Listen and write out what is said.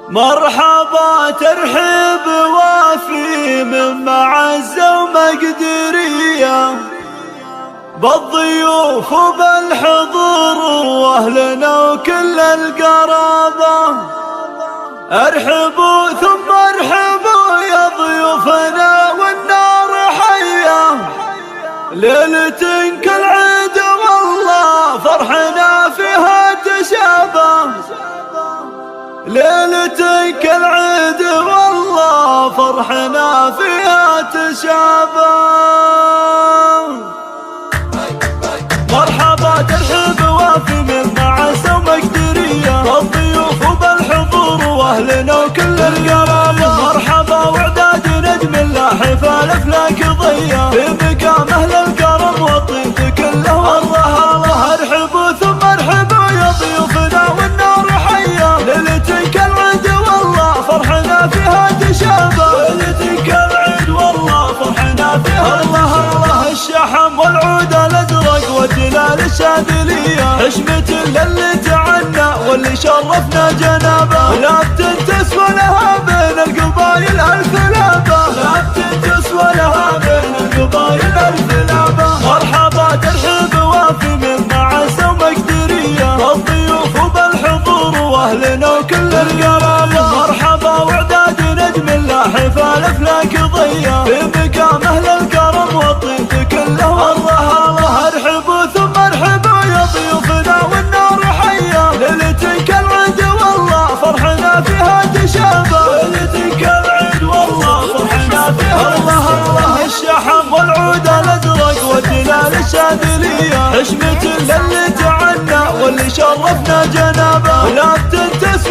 مرحبا ترحيب وافي من معزة ومقدرية بالضيوف وبالحضور واهلنا وكل القرابة. ارحبوا ثم ارحبوا يا ضيوفنا والنار حية، ليلة كالعيد والله فرحنا فيها تشابه، ليلة كالعيد والله فرحنا فيها تشابه. مرحبا ترحيب وافي من معزة ومقدرية بالضيوف وبالحضور واهلنا وكل القرابة. مرحبا واعداد نجم الله فالافلاك ضية في مقام اهل الكرم والطيب كله والله الله. ارحبوا ثم ارحبوا يا ضيوفنا والنار حية، ليلة كالعيد والله فرحنا فيها تشابه، ليلة كالعيد والله فرحنا فيها الله الله. الشحم والعود الازرق والجلال الشاذلية حشمة للي تعنى واللي شرفنا جنابه، لا بتنتسوى لها بين القبايل الف لابه، لا بتنتسوى لها بين القبايل الف لابه. مرحبا ترحيب وافي من معزة ومقدرية بالضيوف وبالحضور واهلنا وكل القرابة. مرحبا واعداد نجم الله فالافلاك ضية في مقام اهل الكرم والطيب كله والله الله. ارحبوا ثم ارحبوا يا ضيوفنا والنار حية، ليلة كالعيد والله فرحنا فيها تشابه، ليلة كالعيد والله فرحنا فيها الله الله. الشحم والعود الازرق والجلال الشاذلية حشمة للي تعنى واللي شرفنا جنابه، لا بتنتسى